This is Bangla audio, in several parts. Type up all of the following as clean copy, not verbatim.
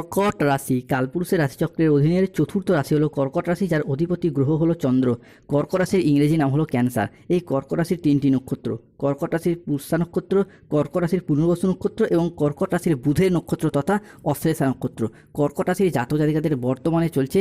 কর্কট রাশি কালপুরুষের রাশিচক্রের অধীনের চতুর্থ রাশি হলো কর্কট রাশি, যার অধিপতি গ্রহ হলো চন্দ্র। কর্কট রাশির ইংরেজি নাম হলো ক্যান্সার। এই কর্কট রাশির তিনটি নক্ষত্র: কর্কট রাশির পুষ্যা নক্ষত্র, কর্কট রাশির পুনর্বসু নক্ষত্র এবং কর্কট রাশির বুধের নক্ষত্র তথা অশ্লেষা নক্ষত্র। কর্কট রাশির জাতক জাতিকাদের বর্তমানে চলছে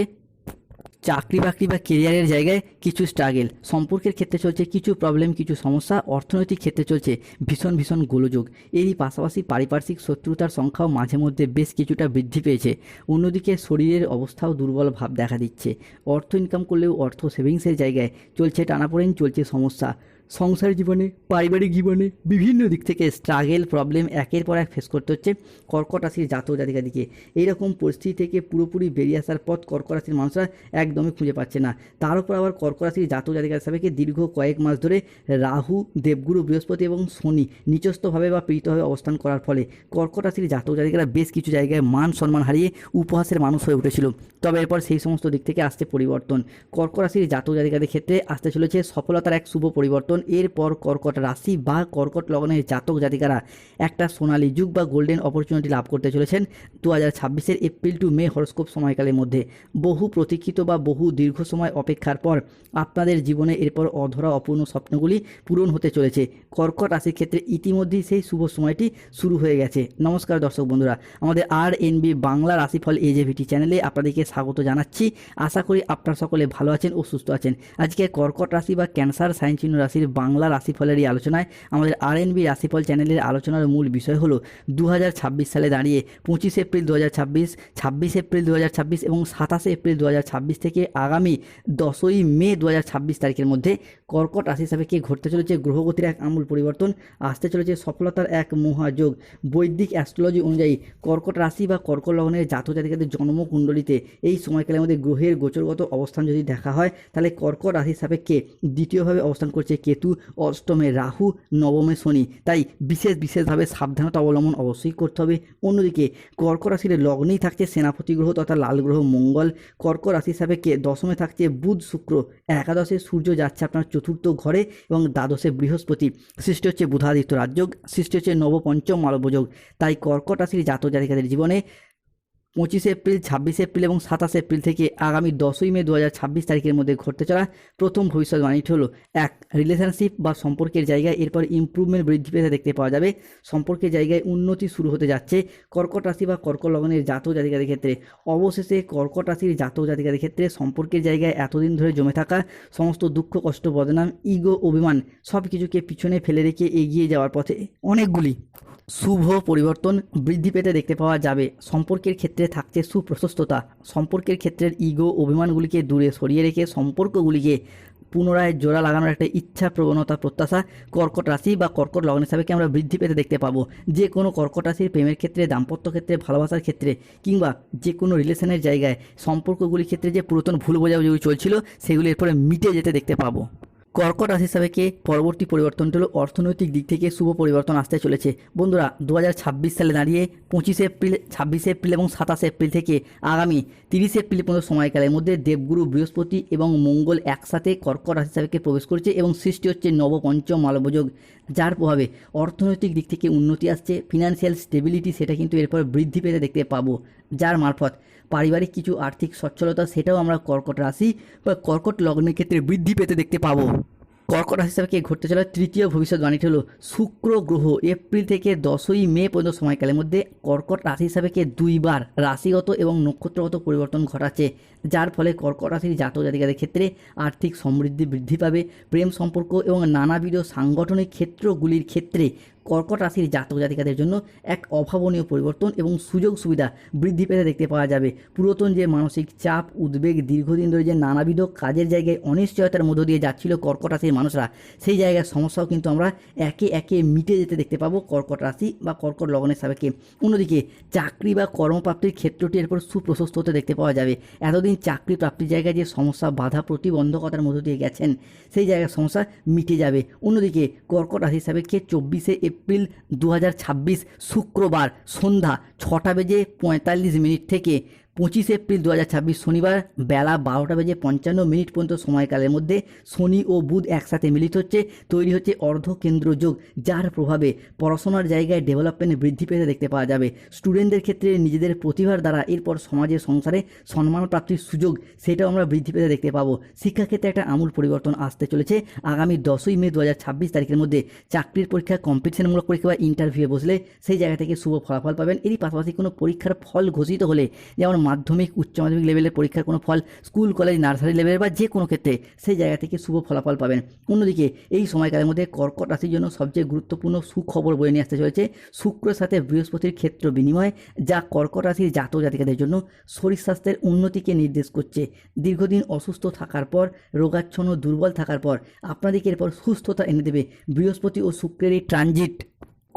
চাকরি বাকরি বা কেরিয়ারের জায়গায় কিছু স্ট্রাগেল, সম্পর্কের ক্ষেত্রে চলছে কিছু প্রবলেম, কিছু সমস্যা, অর্থনৈতিক ক্ষেত্রে চলছে ভীষণ ভীষণ গোলযোগ। এরই পাশাপাশি পারিপার্শ্বিক শত্রুতার সংখ্যাও মাঝে মধ্যে বেশ কিছুটা বৃদ্ধি পেয়েছে। অন্যদিকে শরীরের অবস্থাও দুর্বল ভাব দেখা দিচ্ছে। অর্থ ইনকাম করলেও অর্থ সেভিংসের জায়গায় চলছে টানাপোড়েন, চলছে সমস্যা। সংসার জীবনে, পারিবারিক জীবনে বিভিন্ন দিক থেকে স্ট্রাগেল, প্রবলেম একের পর এক ফেস করতে হচ্ছে কর্কট রাশির জাতক জাতিকাদিকে। এইরকম পরিস্থিতি থেকে পুরোপুরি বেরিয়ে আসার পথ কর্কট রাশির মানুষরা একদমই খুঁজে পাচ্ছে না। তার উপর আবার কর্কট রাশির জাতক জাতিকার সাপেক্ষে দীর্ঘ কয়েক মাস ধরে রাহু, দেবগুরু বৃহস্পতি এবং শনি নিচস্থভাবে বা পীড়িতভাবে অবস্থান করার ফলে কর্কট রাশির জাতক জাতিকারা বেশ কিছু জায়গায় মান সম্মান হারিয়ে উপহাসের মানুষ হয়ে উঠেছিল। তবে এরপর সেই সমস্ত দিক থেকে আসছে পরিবর্তন। কর্কট রাশির জাতক জাতিকাদের ক্ষেত্রে আসতে চলেছে সফলতার এক শুভ পরিবর্তন। এরপর কর্কট রাশি বা কর্কট লগ্নের জাতক জাতিকারা একটা সোনালী যুগ বা গোল্ডেন অপরচুনিটি লাভ করতে চলেছেন 2026-এর এপ্রিল টু মে হরস্কোপ সময়কালের মধ্যে। বহু প্রতীক্ষিত বা বহু দীর্ঘ সময় অপেক্ষার পর আপনাদের জীবনে এরপর অধরা অপূর্ণ স্বপ্নগুলি পূরণ হতে চলেছে। কর্কট রাশির ক্ষেত্রে ইতিমধ্যেই সেই শুভ সময়টি শুরু হয়ে গেছে। নমস্কার দর্শক বন্ধুরা, আমাদের RNB বাংলা রাশিফল AJVT চ্যানেলে আপনাদেরকে স্বাগত জানাচ্ছি। আশা করি আপনারা সকলে ভালো আছেন ও সুস্থ আছেন। আজকে কর্কট রাশি বা ক্যান্সার সাইন চিহ্ন রাশির বাংলা রাশিফলেরই আলোচনায় আমাদের RNB রাশিফল চ্যানেলের আলোচনার মূল বিষয় হলো 2026 সালে দাঁড়িয়ে 25 এপ্রিল 2026, 26 এপ্রিল 2026 এবং 27 এপ্রিল 2026 থেকে আগামী 10ই মে 2026 তারিখের মধ্যে কর্কট রাশি সাপেক্ষে ঘটতে চলেছে গ্রহগতির এক আমূল পরিবর্তন, আসতে চলেছে সফলতার এক মহাযোগ। বৈদিক অ্যাস্ট্রোলজি অনুযায়ী কর্কট রাশি বা কর্কট লগ্নের জাতক জাতিকাদের জন্মকুণ্ডলিতে এই সময়কালের মধ্যে গ্রহের গোচরগত অবস্থান যদি দেখা হয়, তাহলে কর্কট রাশির সাপেক্ষে দ্বিতীয়ভাবে অবস্থান করছে কেতু, অষ্টমে রাহু, নবমে শনি। তাই বিশেষভাবে সাবধানতা অবলম্বন অবশ্যই করতে হবে। অন্যদিকে কর্কট রাশির লগ্নেই থাকছে সেনাপতি গ্রহ তথা লাল গ্রহ মঙ্গল। কর্কট রাশির সাপেক্ষে দশমে থাকছে বুধ শুক্র, একাদশে সূর্য যাচ্ছে আপনার চতুর্থ ঘরে এবং দ্বাদশে বৃহস্পতি। সৃষ্টি হচ্ছে বুধাদিত্য রাজযোগ, সৃষ্টি হচ্ছে নবপঞ্চম মালব্যযোগ। তাই কর্কট রাশির জাতক জাতিকাদের জীবনে 25 এপ্রিল, 26 এপ্রিল এবং 27 এপ্রিল থেকে আগামী 10ই মে 2026 তারিখের মধ্যে ঘটতে চলা প্রথম ভবিষ্যৎবাণীটি হলো এক, রিলেশনশিপ বা সম্পর্কের জায়গায় এরপর ইমপ্রুভমেন্ট বৃদ্ধি পেতে দেখতে পাওয়া যাবে। সম্পর্কের জায়গায় উন্নতি শুরু হতে যাচ্ছে কর্কট রাশি বা কর্কট লগ্নের জাতক জাতিকাদের ক্ষেত্রে। অবশেষে কর্কট রাশির জাতক জাতিকাদের ক্ষেত্রে সম্পর্কের জায়গায় এতদিন ধরে জমে থাকা সমস্ত দুঃখ, কষ্ট, বদনাম, ইগো, অভিমান সব কিছুকে পিছনে ফেলে রেখে এগিয়ে যাওয়ার পথে অনেকগুলি শুভ পরিবর্তন বৃদ্ধি পেতে দেখতে পাওয়া যাবে। সম্পর্কের ক্ষেত্রে থাকছে সুপ্রশস্ততা। সম্পর্কের ক্ষেত্রের ইগো, অভিমানগুলিকে দূরে সরিয়ে রেখে সম্পর্কগুলিকে পুনরায় জোড়া লাগানোর একটা ইচ্ছা, প্রবণতা, প্রত্যাশা কর্কট রাশি বা কর্কট লগ্নের সাপেক্ষে আমরা বৃদ্ধি পেতে দেখতে পাবো। যে কোনো কর্কট রাশির প্রেমের ক্ষেত্রে, দাম্পত্য ক্ষেত্রে, ভালোবাসার ক্ষেত্রে কিংবা যে কোনো রিলেশনের জায়গায় সম্পর্কগুলির ক্ষেত্রে যে পুরাতন ভুল বোঝাবুঝি চলছিল সেগুলি এরপরে মিটে যেতে দেখতে পাবো। কর্কট রাশি সাপেক্ষে পরবর্তী পরিবর্তনটি হলো অর্থনৈতিক দিক থেকে শুভ পরিবর্তন আসতে চলেছে। বন্ধুরা, 2026 সালে দাঁড়িয়ে 25 এপ্রিল, 26 এপ্রিল এবং 27 এপ্রিল থেকে আগামী 30 এপ্রিল পর্যন্ত সময়কালের মধ্যে দেবগুরু বৃহস্পতি এবং মঙ্গল একসাথে কর্কট রাশি সাপেক্ষে প্রবেশ করছে এবং সৃষ্টি হচ্ছে নবপঞ্চম মালব্যযোগ, যার প্রভাবে অর্থনৈতিক দিক থেকে উন্নতি আসছে। ফিনান্সিয়াল স্টেবিলিটি সেটা কিন্তু এরপর বৃদ্ধি পেতে দেখতে পাবো, যার মারফত পারিবারিক কিছু আর্থিক সচ্ছলতা সেটাও আমরা কর্কট রাশি বা কর্কট লগ্নের ক্ষেত্রে বৃদ্ধি পেতে দেখতে পাবো। কর্কট রাশি সাপেক্ষে ঘটতে চলা তৃতীয় ভবিষ্যৎবাণীটি হলো শুক্র গ্রহ এপ্রিল থেকে 10ই মে পর্যন্ত সময়কালের মধ্যে কর্কট রাশি সাপেক্ষে দুইবার রাশিগত এবং নক্ষত্রগত পরিবর্তন ঘটাচ্ছে, যার ফলে কর্কট রাশির জাতক জাতিকাদের ক্ষেত্রে আর্থিক সমৃদ্ধি বৃদ্ধি পাবে। প্রেম সম্পর্ক এবং নানাবিধ সাংগঠনিক ক্ষেত্রগুলির ক্ষেত্রে কর্কট রাশির জাতক জাতিকাদের জন্য এক অভাবনীয় পরিবর্তন এবং সুযোগ সুবিধা বৃদ্ধি পেতে দেখতে পাওয়া যাবে। পুরাতন যে মানসিক চাপ, উদ্বেগ, দীর্ঘদিন ধরে যে নানাবিধ কাজের জায়গায় অনিশ্চয়তার মধ্য দিয়ে যাচ্ছিল কর্কট রাশির মানুষরা, সেই জায়গার সমস্যাও কিন্তু আমরা একে একে মিটে যেতে দেখতে পাবো কর্কট রাশি বা কর্কট লগ্নের সাপেক্ষে। অন্যদিকে চাকরি বা কর্মপ্রাপ্তির ক্ষেত্রটি এরপর সুপ্রশস্ত হতে দেখতে পাওয়া যাবে। এতদিন চাকরি প্রাপ্তির জায়গায় যে সমস্যা, বাধা, প্রতিবন্ধকতার মধ্য দিয়ে গেছেন সেই জায়গার সমস্যা মিটে যাবে। অন্যদিকে কর্কট রাশির সাপেক্ষে 24 এপ্রিল 2026 শুক্রবার সন্ধ্যা 6টা বেজে 45 মিনিট থেকে 25 এপ্রিল 2026 শনিবার বেলা 12:55 পর্যন্ত সময়কালের মধ্যে শনি ও বুধ একসাথে মিলিত হচ্ছে, তৈরি হচ্ছে অর্ধকেন্দ্র যোগ, যার প্রভাবে পড়াশোনার জায়গায় ডেভেলপমেন্ট বৃদ্ধি পেতে দেখতে পাওয়া যাবে। স্টুডেন্টদের ক্ষেত্রে নিজেদের প্রতিভার দ্বারা এরপর সমাজে সংসারে সম্মান প্রাপ্তির সুযোগ সেটাও আমরা বৃদ্ধি পেতে দেখতে পাবো। শিক্ষাক্ষেত্রে একটা আমূল পরিবর্তন আসতে চলেছে। আগামী 10ই মে 2026 তারিখের মধ্যে চাকরির পরীক্ষা, কম্পিটিশনমূলক পরীক্ষা বা ইন্টারভিউয়ে বসলে সেই জায়গা থেকে শুভ ফলাফল পাবেন। এরই পাশাপাশি কোনো পরীক্ষার ফল ঘোষিত হলে, যেমন মাধ্যমিক, উচ্চ মাধ্যমিক লেভেলের পরীক্ষার কোনো ফল, স্কুল কলেজ নার্সারি লেভেলের বা যে কোনো ক্ষেত্রে সেই জায়গা থেকে শুভ ফলাফল পাবেন। অন্যদিকে এই সময়কালের মধ্যে কর্কট রাশির জন্য সবচেয়ে গুরুত্বপূর্ণ সুখবর বয়ে নিয়ে আসতে চলেছে শুক্রের সাথে বৃহস্পতির ক্ষেত্র বিনিময়, যা কর্কট রাশির জাতক জাতিকাদের জন্য শরীর স্বাস্থ্যের উন্নতিকে নির্দেশ করছে। দীর্ঘদিন অসুস্থ থাকার পর, রোগাচ্ছন্ন, দুর্বল থাকার পর আপনাদেরকে এরপর সুস্থতা এনে দেবে বৃহস্পতি ও শুক্রের এই ট্রানজিট।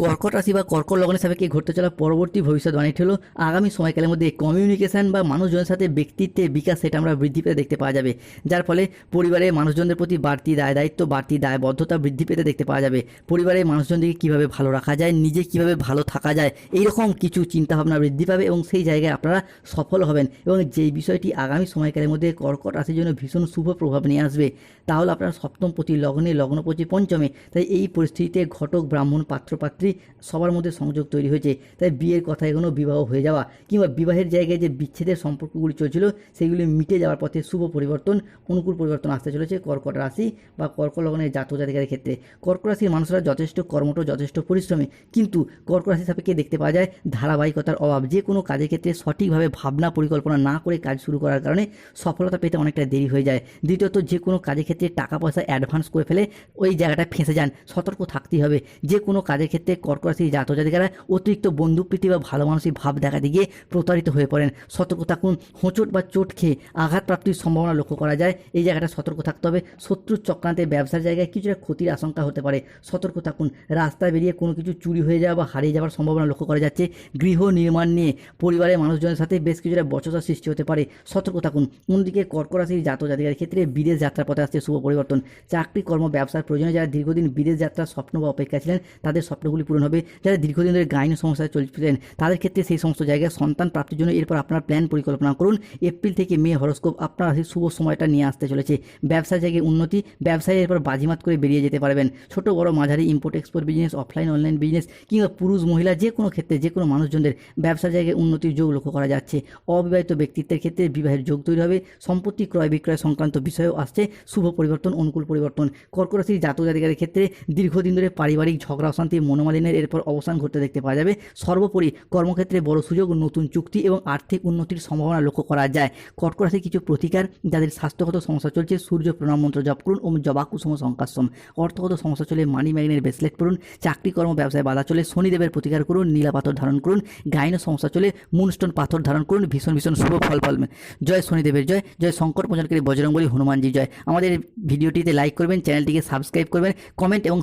কর্কট রাশি বা কর্কট লগ্নের সাপেক্ষে ঘটতে চলা পরবর্তী ভবিষ্যৎবাণীটি হলো আগামী সময়কালের মধ্যে কমিউনিকেশন বা মানুষজনের সাথে ব্যক্তিত্বের বিকাশ সেটা আমরা বৃদ্ধি পেতে দেখতে পাওয়া যাবে, যার ফলে পরিবারের মানুষজনদের প্রতি বাড়তি দায় দায়িত্ব, বাড়তি দায়বদ্ধতা বৃদ্ধি পেতে দেখতে পাওয়া যাবে। পরিবারের মানুষজনদেরকে কীভাবে ভালো রাখা যায়, নিজে কীভাবে ভালো থাকা যায়, এইরকম কিছু চিন্তাভাবনা বৃদ্ধি পাবে এবং সেই জায়গায় আপনারা সফল হবেন। এবং যেই বিষয়টি আগামী সময়কালের মধ্যে কর্কট রাশির জন্য ভীষণ শুভ প্রভাব নিয়ে আসবে, তাহলে আপনারা সপ্তম প্রতি লগ্নে, লগ্নপতি পঞ্চমে, তাই এই পরিস্থিতিতে ঘটক, ব্রাহ্মণ, পাত্রপাত্রী সবার মধ্যে সংযোগ তৈরি হয়েছে। তাই বিয়ের কথা এগোনো, বিবাহ হয়ে যাওয়া কিংবা বিবাহের জায়গায় যে বিচ্ছেদের সম্পর্কগুলি চলছিল সেগুলি মিটে যাওয়ার পথে শুভ পরিবর্তন, অনুকূল পরিবর্তন আসতে চলেছে কর্কট রাশি বা কর্কট লগ্নের জাতক জাতিকাদের ক্ষেত্রে। কর্কট রাশির মানুষরা যথেষ্ট কর্মঠ, যথেষ্ট পরিশ্রমী, কিন্তু কর্কট রাশির সাপেক্ষে দেখতে পাওয়া যায় ধারাবাহিকতার অভাব। যে কোনো কাজের ক্ষেত্রে সঠিকভাবে ভাবনা পরিকল্পনা না করে কাজ শুরু করার কারণে সফলতা পেতে অনেকটা দেরি হয়ে যায়। দ্বিতীয়ত, যে কোনো কাজের ক্ষেত্রে টাকা পয়সা অ্যাডভান্স করে ফেলে ওই জায়গাটা ফেঁসে যান। সতর্ক থাকতেই হবে। যে কোনো কাজের ক্ষেত্রে কর্কট রাশির জাতক জাতিকারা অতিরিক্ত বন্ধুপ্রীতি বা ভালো মানসিক ভাব দেখাতে গিয়ে প্রতারিত হয়ে পড়েন। সতর্ক থাকুন। হোঁচট বা চোট খেয়ে আঘাতপ্রাপ্তির সম্ভাবনা লক্ষ্য করা যায়। এই জায়গাটা সতর্ক থাকতে হবে। শত্রুর চক্রান্তে ব্যবসার জায়গায় কিছুটা ক্ষতির আশঙ্কা হতে পারে, সতর্ক থাকুন। রাস্তায় বেরিয়ে কোনো কিছু চুরি হয়ে যাওয়া বা হারিয়ে যাওয়ার সম্ভাবনা লক্ষ্য করা যাচ্ছে। গৃহ নির্মাণ নিয়ে পরিবারের মানুষজনের সাথে বেশ কিছুটা বচসা সৃষ্টি হতে পারে, সতর্ক থাকুন। অন্যদিকে কর্কট রাশির জাতক জাতিকার ক্ষেত্রে বিদেশ যাত্রার পথে আসছে শুভ পরিবর্তন। চাকরি, কর্ম, ব্যবসার প্রয়োজনে যারা দীর্ঘদিন বিদেশ যাত্রার স্বপ্ন বা অপেক্ষা ছিলেন তাদের স্বপ্নগুলি পূরণ হবে। যারা দীর্ঘদিন ধরে গাইনো সমস্যায় চলছিলেন তাদের ক্ষেত্রে সেই সমস্ত জায়গায় সন্তান প্রাপ্তির জন্য এরপর আপনার প্ল্যান পরিকল্পনা করুন। এপ্রিল থেকে মে হরস্কোপ আপনার রাশির শুভ সময়টা নিয়ে আসতে চলেছে। ব্যবসার জায়গায় উন্নতি, ব্যবসায় এরপর বাজিমাত করে বেরিয়ে যেতে পারবেন। ছোট বড় মাঝারি import export business, offline online business কিংবা পুরুষ মহিলা যে কোনো ক্ষেত্রে যে কোনো মানুষজনদের ব্যবসার জায়গায় উন্নতির যোগ লক্ষ্য করা যাচ্ছে। অবিবাহিত ব্যক্তিত্বের ক্ষেত্রে বিবাহের যোগ তৈরি হবে। সম্পত্তি ক্রয় বিক্রয় সংক্রান্ত বিষয়েও আসছে শুভ পরিবর্তন, অনুকূল পরিবর্তন। কর্কট রাশির জাতক জাতিকাদের ক্ষেত্রে দীর্ঘদিন ধরে পারিবারিক ঝগড়া, অশান্তি, মনোমালিন্যের এরপর অবসান ঘটতে দেখতে পাওয়া যাবে। সর্বোপরি কর্মক্ষেত্রে বড় সুযোগ, নতুন চুক্তি এবং আর্থিক উন্নতির সম্ভাবনা লক্ষ্য করা যায়। কর্কট রাশির কিছু প্রতিকার, যাদের স্বাস্থ্যগত সমস্যা চলছে সূর্য প্রণাম মন্ত্র জপ করুন ও জবা কুসুম সংকাশ্যম। অর্থগত সমস্যা চলে মানি ম্যাগনেট ব্রেসলেট পড়ুন। চাকরি কর্ম ব্যবসায় বাধা চলে শনিদেবের প্রতিকার করুন, নীলা পাথর ধারণ করুন। গাইনো সমস্যা চলে মুনস্টোন পাথর ধারণ করুন, ভীষণ ভীষণ শুভ ফল পাবেন। জয় শনিদেবের জয়, জয় সংকট মোচনকারী বজরংবলী হনুমানজি জয়। আমাদের ভিডিওটিতে লাইক করবেন, চ্যানেলটিকে সাবস্ক্রাইব করবেন, কমেন্ট এবং